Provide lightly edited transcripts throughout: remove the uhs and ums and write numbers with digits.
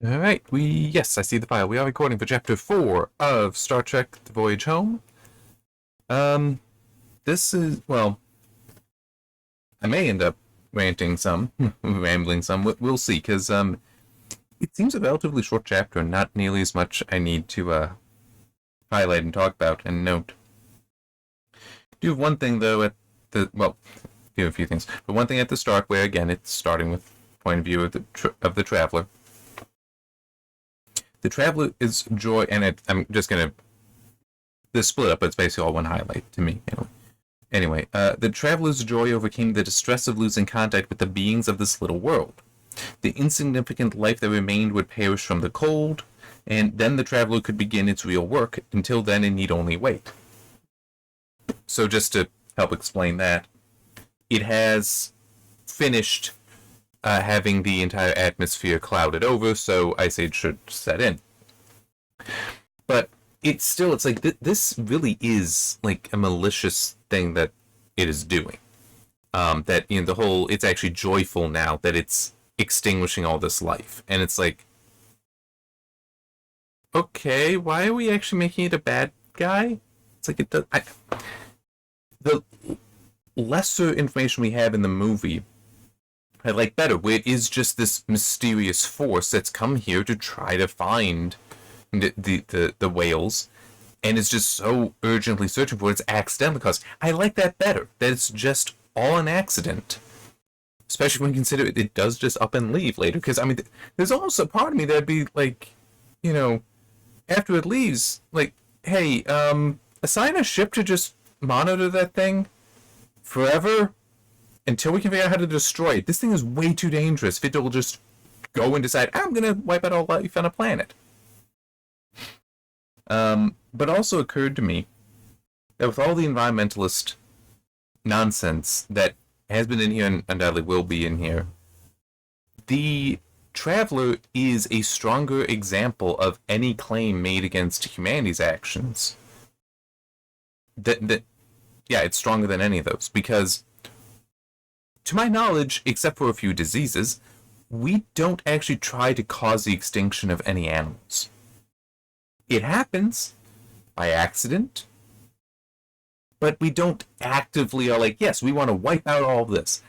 Alright, yes, I see the file. We are recording for Chapter 4 of Star Trek The Voyage Home. Um, this is, well, I may end up ranting some, rambling some, we'll see, because, it seems a relatively short chapter and not nearly as much I need to, highlight and talk about and note. Do have one thing, though, do have a few things, but one thing at the start, where, again, it's starting with point of view of the Traveler. The Traveler is joy, and I'm just gonna this split up, but it's basically all one highlight to me. Anyway, the Traveler's joy overcame the distress of losing contact with the beings of this little world. The insignificant life that remained would perish from the cold, and then the Traveler could begin its real work. Until then, it need only wait. So just to help explain that, it has finished having the entire atmosphere clouded over, so Ice Age should set in. But it's like this really is like a malicious thing that it is doing. That it's actually joyful now that it's extinguishing all this life, and it's like, okay, why are we actually making it a bad guy? It's like it does. The lesser information we have in the movie, I like better, where it is just this mysterious force that's come here to try to find the whales, and is just so urgently searching for its accidental cause. I like that better. That it's just all an accident. Especially when you consider it does just up and leave later. Because, I mean, there's almost a part of me that'd be like, after it leaves, like, hey, assign a ship to just monitor that thing forever until we can figure out how to destroy it. This thing is way too dangerous if it will just go and decide, I'm going to wipe out all life on a planet. But also occurred to me that with all the environmentalist nonsense that has been in here and undoubtedly will be in here, the Traveler is a stronger example of any claim made against humanity's actions. Yeah, it's stronger than any of those, because to my knowledge, except for a few diseases, we don't actually try to cause the extinction of any animals. It happens by accident, but we don't actively are like, yes, we want to wipe out all of this.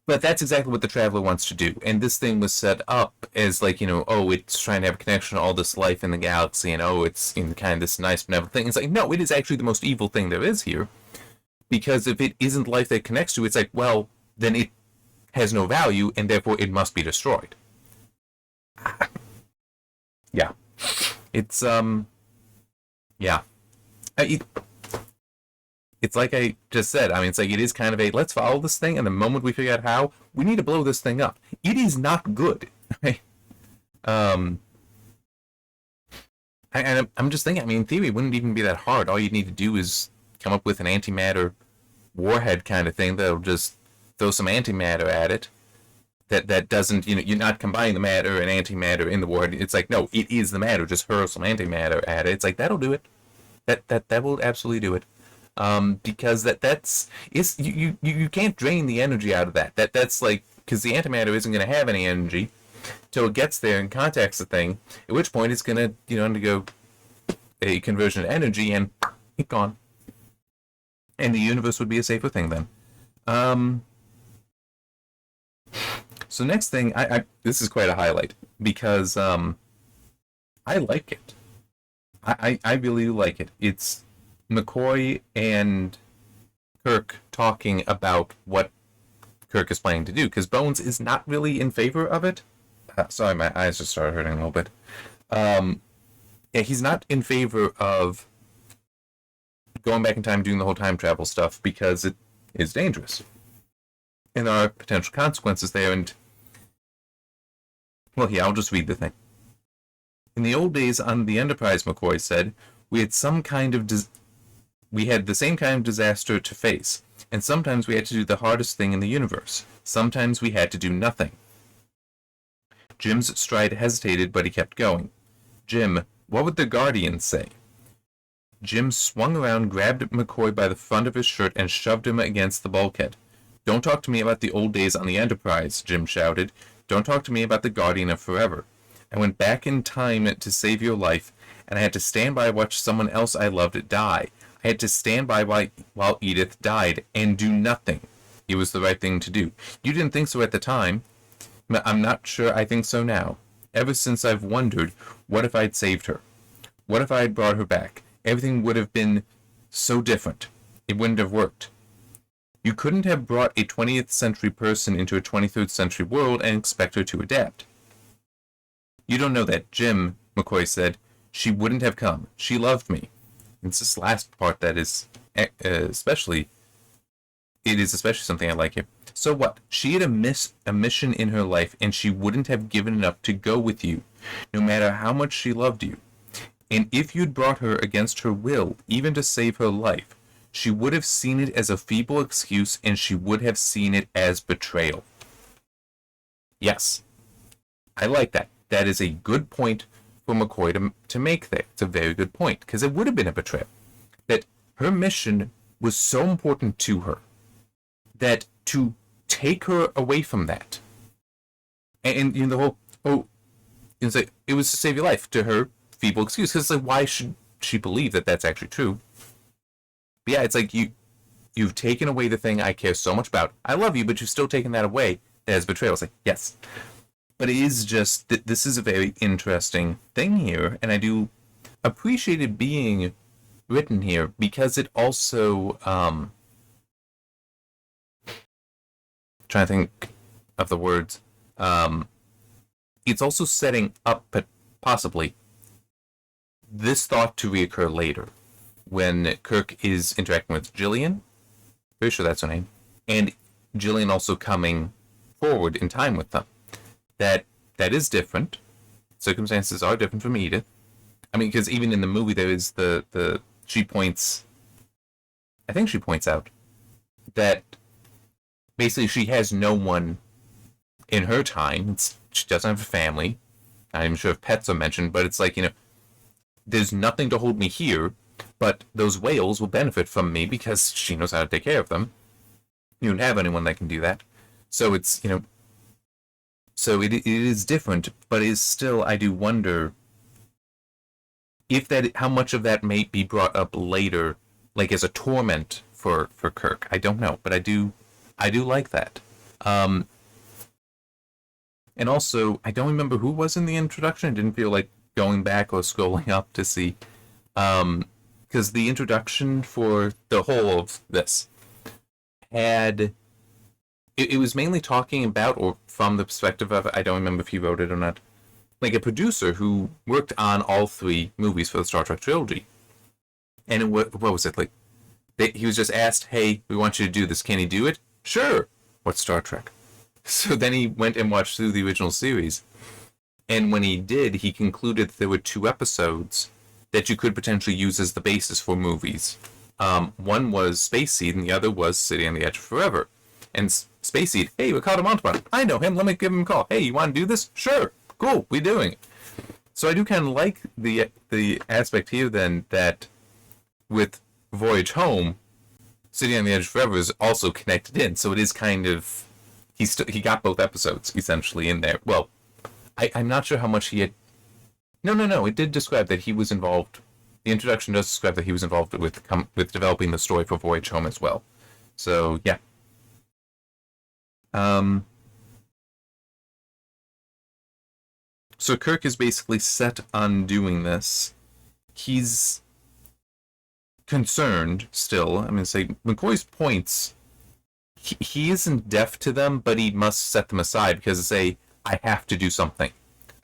But that's exactly what the Traveler wants to do. And this thing was set up as like, it's trying to have a connection to all this life in the galaxy, and it's in kind of this nice benevolent thing. It's like, no, it is actually the most evil thing there is here. Because if it isn't life that connects to, it's like, well, then it has no value, and therefore it must be destroyed. Yeah. It's, yeah. It's like I just said. I mean, it's like it is kind of a let's follow this thing, and the moment we figure out how, we need to blow this thing up. It is not good. Right? I'm just thinking, I mean, in theory, it wouldn't even be that hard. All you need to do is come up with an antimatter warhead kind of thing that'll just throw some antimatter at it. That doesn't, you're not combining the matter and antimatter in the warhead. It's like, no, it is the matter. Just hurl some antimatter at it. It's like, that'll do it. That will absolutely do it. Because that's you can't drain the energy out of that. That's like, because the antimatter isn't going to have any energy till it gets there and contacts the thing. At which point it's going to undergo a conversion of energy and it's gone. And the universe would be a safer thing then. So next thing, I this is quite a highlight because I like it. I really like it. It's McCoy and Kirk talking about what Kirk is planning to do, because Bones is not really in favor of it. Sorry, my eyes just started hurting a little bit. Yeah, he's not in favor of going back in time doing the whole time travel stuff because it is dangerous. And there are potential consequences there, and well, yeah, I'll just read the thing. In the old days on the Enterprise, McCoy said, we had the same kind of disaster to face, and sometimes we had to do the hardest thing in the universe. Sometimes we had to do nothing. Jim's stride hesitated, but he kept going. Jim, what would the Guardians say? Jim swung around, grabbed McCoy by the front of his shirt, and shoved him against the bulkhead. Don't talk to me about the old days on the Enterprise, Jim shouted. Don't talk to me about the Guardian of Forever. I went back in time to save your life, and I had to stand by and watch someone else I loved die. I had to stand by while Edith died and do nothing. It was the right thing to do. You didn't think so at the time. I'm not sure I think so now. Ever since I've wondered, what if I'd saved her? What if I had brought her back? Everything would have been so different. It wouldn't have worked. You couldn't have brought a 20th century person into a 23rd century world and expect her to adapt. You don't know that, Jim, McCoy said. She wouldn't have come. She loved me. It's this last part that is especially something I like here. So what? She had a mission in her life, and she wouldn't have given it up to go with you, no matter how much she loved you. And if you'd brought her against her will, even to save her life, she would have seen it as a feeble excuse, and she would have seen it as betrayal. Yes, I like that. That is a good point for McCoy to make there. It's a very good point, because it would have been a betrayal. That her mission was so important to her that to take her away from that, and you know, the whole, it's like, it was to save your life, to her feeble excuse, because like, why should she believe that that's actually true? But yeah, it's like you've taken away the thing I care so much about. I love you, but you've still taken that away as betrayal. It's like, yes. But it is just that this is a very interesting thing here, and I do appreciate it being written here because it also trying to think of the words. It's also setting up possibly this thought to reoccur later when Kirk is interacting with Jillian. Pretty sure that's her name. And Jillian also coming forward in time with them. That is different. Circumstances are different from Edith. I mean, because even in the movie there is she points out that basically she has no one in her time. She doesn't have a family. I'm not even sure if pets are mentioned, but it's like, there's nothing to hold me here, but those whales will benefit from me because she knows how to take care of them. You don't have anyone that can do that. So it's, so it is different, but it is still, I do wonder if how much of that may be brought up later, like as a torment for Kirk. I don't know, but I do like that. And also, I don't remember who was in the introduction. I didn't feel like going back or scrolling up to see. Because the introduction for the whole of this had... It was mainly talking about, or from the perspective of, I don't remember if he wrote it or not, like a producer who worked on all 3 movies for the Star Trek trilogy. And what was it? Like, he was just asked, hey, we want you to do this. Can he do it? Sure. What's Star Trek? So then he went and watched through the original series. And when he did, he concluded that there were 2 episodes that you could potentially use as the basis for movies. One was Space Seed, and the other was City on the Edge of Forever. And Space Seed, hey, Ricardo Montalban, I know him, let me give him a call. Hey, you want to do this? Sure, cool, we're doing it. So I do kind of like the aspect here then that with Voyage Home, City on the Edge of Forever is also connected in. So it is kind of, he got both episodes essentially in there. Well, I'm not sure how much he had. No, it did describe that he was involved. The introduction does describe that he was involved with developing the story for Voyage Home as well. So yeah. So Kirk is basically set on doing this. He's concerned still. I'm going to say McCoy's points, he isn't deaf to them, but he must set them aside because it's I have to do something.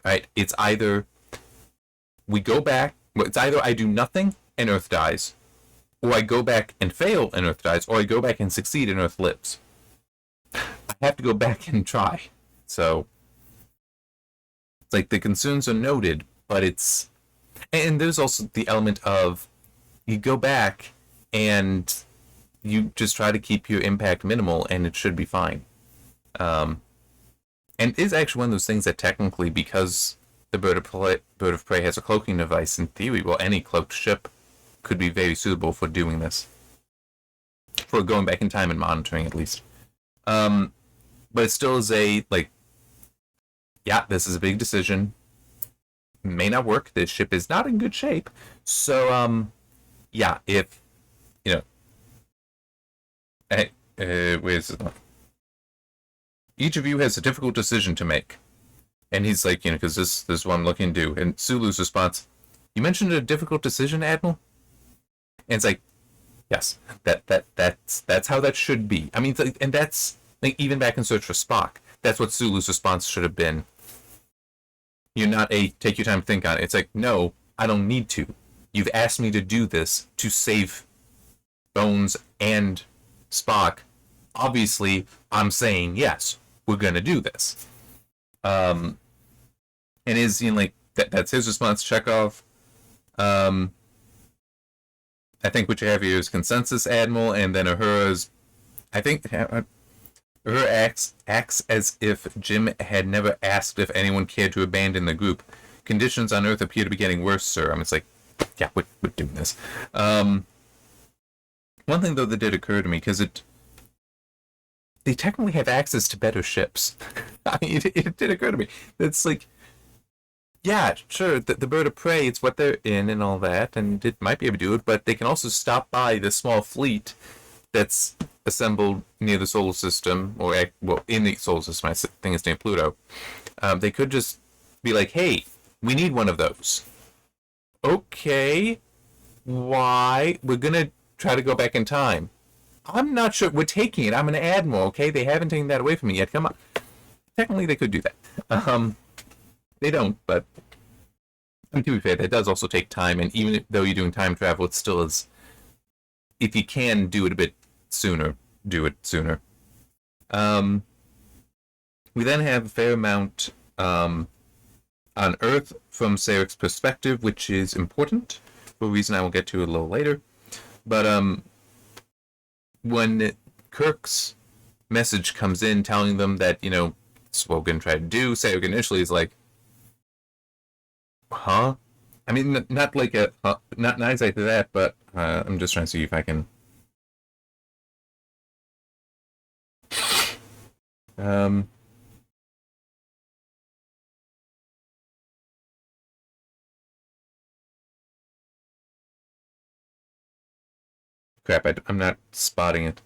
Right? It's either we go back, it's either I do nothing and Earth dies, or I go back and fail and Earth dies, or I go back and succeed and Earth lives. I have to go back and try. So it's like the concerns are noted, but it's, and there's also the element of you go back and you just try to keep your impact minimal and it should be fine. And it is actually one of those things that technically, because the bird of prey has a cloaking device, in theory, well, any cloaked ship could be very suitable for doing this. For going back in time and monitoring, at least. But it still is yeah, this is a big decision. may not work. This ship is not in good shape. So, yeah, if, you know, where's it? Each of you has a difficult decision to make. And he's like, because this is what I'm looking to do. And Sulu's response, you mentioned a difficult decision, Admiral? And it's like, yes, that's how that should be. I mean, and that's, like, even back in Search for Spock, that's what Sulu's response should have been. You're not take your time to think on it. It's like, no, I don't need to. You've asked me to do this to save Bones and Spock. Obviously, I'm saying, yes, we're going to do this. And is, like, that's his response, Chekhov. I think what you have here is consensus, Admiral, and then Uhura's, I think, Uhura acts as if Jim had never asked if anyone cared to abandon the group. Conditions on Earth appear to be getting worse, sir. I mean, it's like, yeah, we're doing this. One thing, though, that did occur to me, because they technically have access to better ships. I mean, it did occur to me. It's like, yeah, sure, the bird of prey, it's what they're in and all that, and it might be able to do it, but they can also stop by the small fleet that's assembled near the solar system, or, well, in the solar system, I think it's named Pluto. They could just be like, hey, we need one of those. Okay, why? We're gonna try to go back in time. I'm not sure. We're taking it. I'm an admiral, okay? They haven't taken that away from me yet. Come on. Technically, they could do that. They don't, but I mean, to be fair, that does also take time, and even though you're doing time travel, it still is. If you can do it a bit sooner, do it sooner. We then have a fair amount on Earth from Sarek's perspective, which is important for a reason I will get to a little later. But when Kirk's message comes in telling them that, it's what we're going to try to do, Sarek initially is like, huh? I mean, not like not exactly that, but I'm just trying to see if I can. Crap, I'm not spotting it.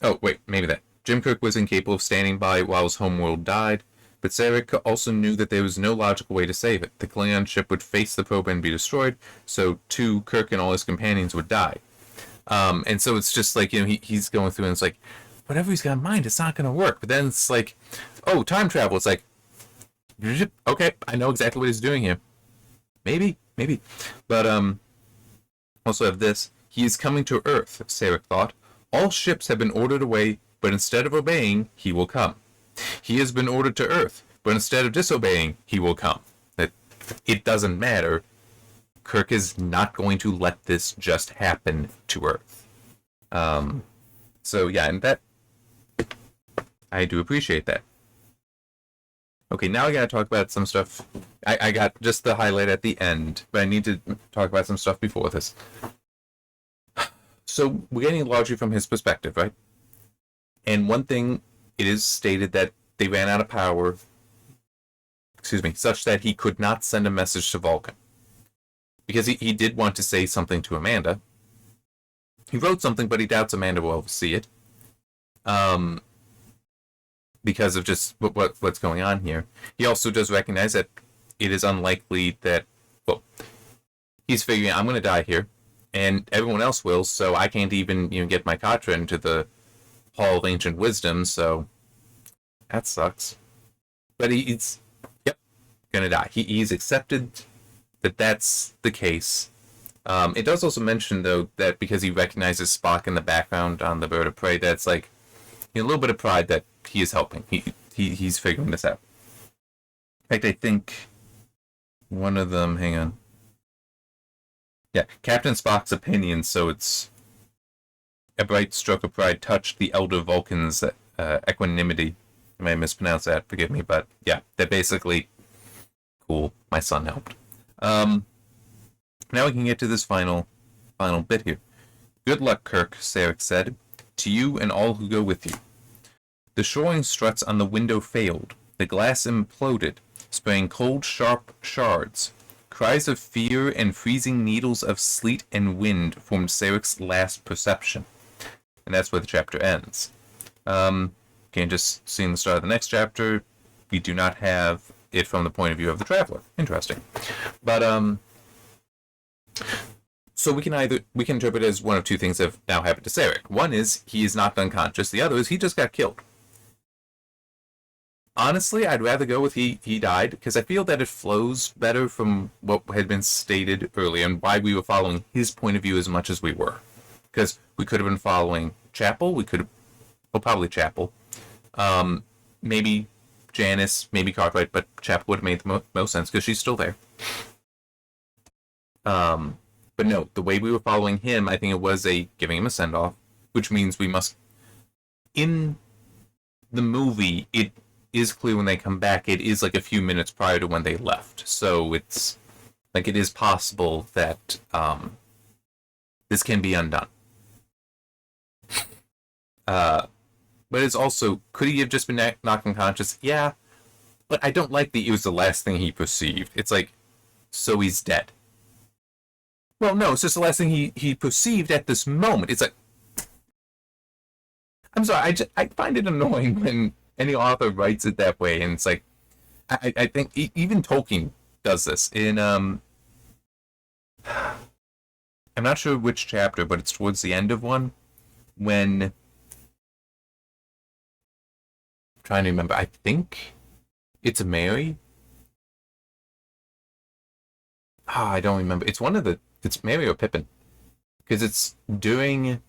Oh, wait, maybe that. Jim Kirk was incapable of standing by while his homeworld died, but Sarek also knew that there was no logical way to save it. The Klingon ship would face the probe and be destroyed, so too, Kirk and all his companions would die. And so it's just like, he's going through and it's like, whatever he's got in mind, it's not going to work. But then it's like, oh, time travel. It's like, okay, I know exactly what he's doing here. Maybe. But also have this. He is coming to Earth, Sarek thought. All ships have been ordered away, but instead of obeying, he will come. He has been ordered to Earth, but instead of disobeying, he will come. It doesn't matter. Kirk is not going to let this just happen to Earth. So yeah, and that I do appreciate that. Okay, now I gotta talk about some stuff. I got just the highlight at the end, but I need to talk about some stuff before this. So we're getting largely from his perspective, right? And one thing, it is stated that they ran out of power, such that he could not send a message to Vulcan. Because he did want to say something to Amanda. He wrote something, but he doubts Amanda will ever see it. Because of just what's going on here. He also does recognize that it is unlikely that, well, he's figuring, I'm going to die here, and everyone else will, so I can't even get my Katra into the Hall of Ancient Wisdom, so that sucks. But he's, going to die. He's accepted that that's the case. It does also mention, though, that because he recognizes Spock in the background on the bird of prey, that's like a little bit of pride that he is helping. He's figuring this out. In fact, I think one of them, hang on. Yeah, Captain Spock's opinion, so it's a bright stroke of pride touched the elder Vulcan's equanimity. I may mispronounce that, forgive me, but yeah, they're basically cool. My son helped. Now we can get to this final bit here. Good luck, Kirk, Sarek said, to you and all who go with you. The shoring struts on the window failed. The glass imploded, spraying cold, sharp shards. Cries of fear and freezing needles of sleet and wind formed Sarek's last perception. And that's where the chapter ends. Again, just seeing the start of the next chapter, we do not have it from the point of view of the traveler. Interesting. But, so we can interpret it as one of two things have now happened to Sarek. One is he is knocked unconscious. The other is he just got killed. Honestly, I'd rather go with he died, because I feel that it flows better from what had been stated earlier and why we were following his point of view as much as we were. Because we could have been following Chapel, probably Chapel, maybe Janice, maybe Cartwright, but Chapel would have made the most sense because she's still there. But no, the way we were following him, I think it was giving him a send-off, which means we must, in the movie, it is clear when they come back, it is like a few minutes prior to when they left. So it's like it is possible that this can be undone. But it's also, could he have just been knocked unconscious? Yeah, but I don't like that it was the last thing he perceived. It's like, so he's dead. Well, no, it's just the last thing he perceived at this moment. It's like, I'm sorry, I find it annoying when any author writes it that way, and it's like, I think even Tolkien does this in I'm not sure which chapter, but it's towards the end of one when I'm trying to remember. I think it's Mary. I don't remember. It's it's Mary or Pippin, because it's during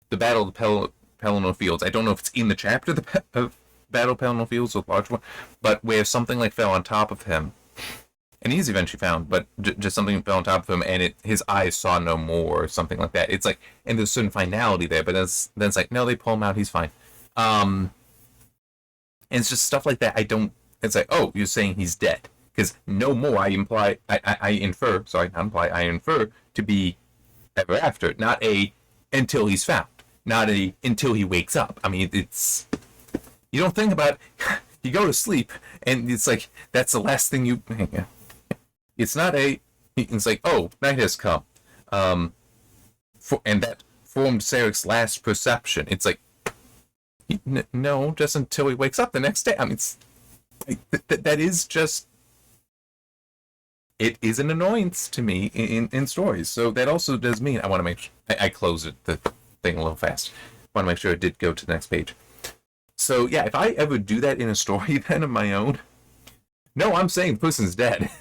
the Battle of the Pelennor Fields. I don't know if it's in the chapter of Battle of Pelennor Fields, or large one, but where something like fell on top of him, and he's eventually found, but just something fell on top of him, and his eyes saw no more, or something like that. It's like, and there's a certain finality there, but then it's like, no, they pull him out, he's fine. And it's just stuff like that. It's like, oh, you're saying he's dead, because no more, I infer to be ever after, not until he's found, not until he wakes up. I mean, it's, you don't think about, you go to sleep, and it's like, that's the last thing you, it's not it's like, oh, night has come. And that formed Sarek's last perception. It's like, no, just until he wakes up the next day. I mean, it's, that is just, it is an annoyance to me in stories. So that also does mean I want to make sure, I closed the thing a little fast. I want to make sure it did go to the next page. So yeah, if I ever do that in a story then of my own, no, I'm saying the person's dead.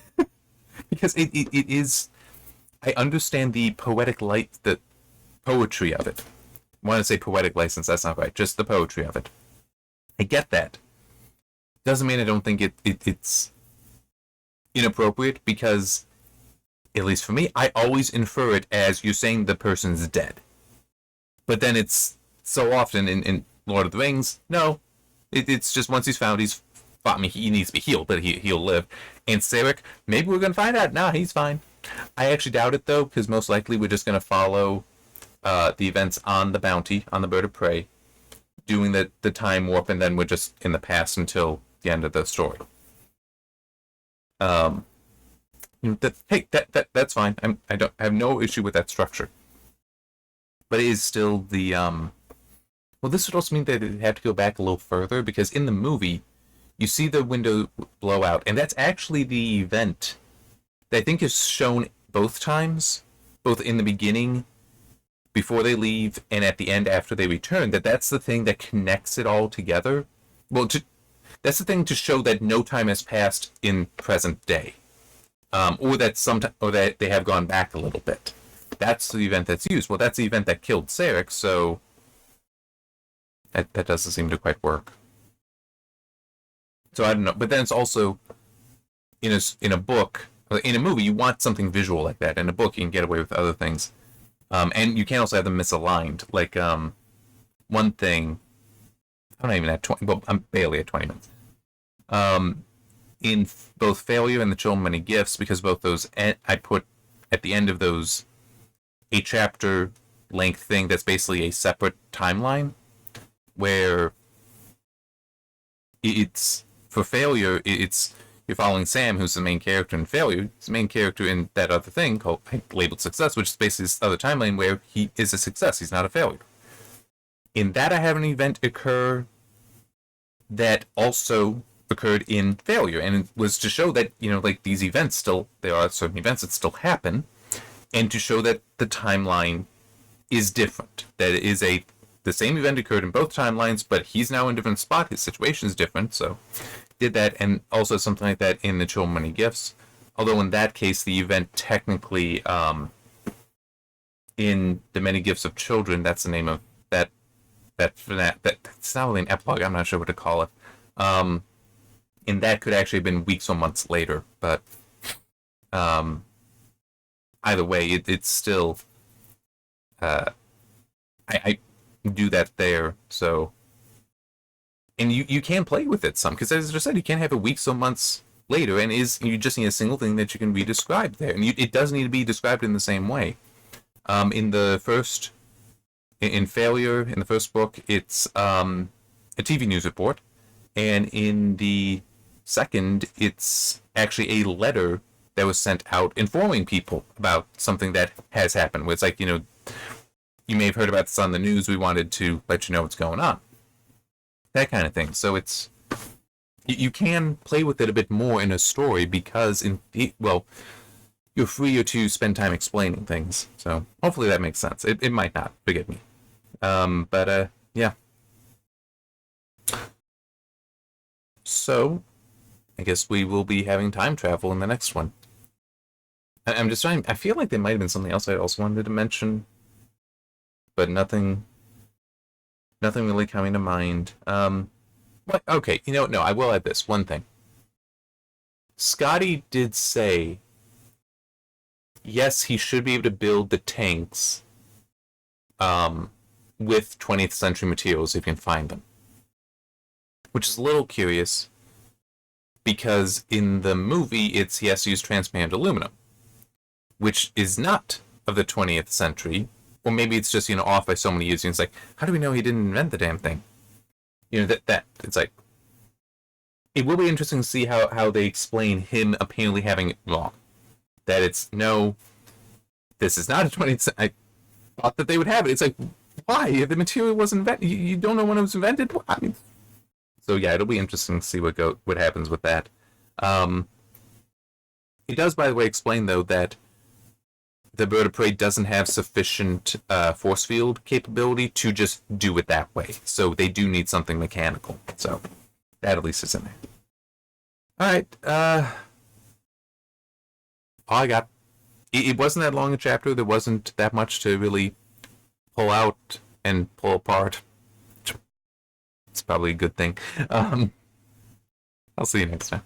Because it is, I understand the poetic the poetry of it. I want to say poetic license, that's not right, just the poetry of it. I get that. Doesn't mean I don't think it's inappropriate, because, at least for me, I always infer it as you're saying the person's dead. But then it's so often in Lord of the Rings, no, it's just once he's found, I mean, he needs to be healed, but he'll live. And Sarek, maybe we're going to find out. Nah, he's fine. I actually doubt it, though, because most likely we're just going to follow the events on the Bounty, on the Bird of Prey, doing the time warp, and then we're just in the past until the end of the story. Hey, that's fine. I have no issue with that structure. But it is still the well, this would also mean that they'd have to go back a little further, because in the movie, you see the window blow out, and that's actually the event that I think is shown both times, both in the beginning, before they leave, and at the end after they return, that's the thing that connects it all together. Well, that's the thing to show that no time has passed in present day, or that they have gone back a little bit. That's the event that's used. Well, that's the event that killed Sarek, so that doesn't seem to quite work. So I don't know, but then it's also in a book, in a movie, you want something visual like that. In a book, you can get away with other things, and you can also have them misaligned. Like one thing, I'm not even at 20. Well, I'm barely at 20 minutes. In both Failure and The Children of Many Gifts, because both those I put at the end of those a chapter length thing that's basically a separate timeline, where it's for Failure, it's you're following Sam, who's the main character in Failure. He's the main character in that other thing called labeled Success, which is basically this other timeline where he is a success. He's not a failure. In that, I have an event occur that also occurred in Failure, and it was to show that, you know, like, these events still, there are certain events that still happen, and to show that the timeline is different. That it is the same event occurred in both timelines, but he's now in a different spot. His situation is different, so did that, and also something like that in the Children Many Gifts. Although in that case, the event technically, in the Many Gifts of Children, that's the name of that's not really an epilogue. I'm not sure what to call it. In that could actually have been weeks or months later, but either way, it's still I do that there. So, and you can play with it some, because as I just said, you can have it weeks or months later, and you just need a single thing that you can re-describe there, and it does need to be described in the same way. In Failure, in the first book, it's a TV news report, and in the second, it's actually a letter that was sent out informing people about something that has happened. Where it's like, you know, you may have heard about this on the news. We wanted to let you know what's going on. That kind of thing. So it's you can play with it a bit more in a story because you're freer to spend time explaining things. So hopefully that makes sense. It might not. Forgive me. Yeah. So I guess we will be having time travel in the next one. I'm just trying. I feel like there might have been something else I also wanted to mention, but nothing really coming to mind. Okay, you know, no, I will add this one thing. Scotty did say, yes, he should be able to build the tanks with 20th century materials if you can find them. Which is a little curious, because in the movie, he has to use transparent aluminum, which is not of the 20th century, or maybe it's just, you know, off by so many years, and it's like, how do we know he didn't invent the damn thing? You know, that it's like, it will be interesting to see how they explain him apparently having it wrong. That it's, no, this is not a 20th century. I thought that they would have it. It's like, why? If the material wasn't invented, you don't know when it was invented? I mean, so yeah, it'll be interesting to see what happens with that. It does, by the way, explain, though, that the bird of prey doesn't have sufficient force field capability to just do it that way. So they do need something mechanical. So that at least is in there. All right. All I got. It wasn't that long a chapter. There wasn't that much to really pull out and pull apart. It's probably a good thing. I'll see you next time.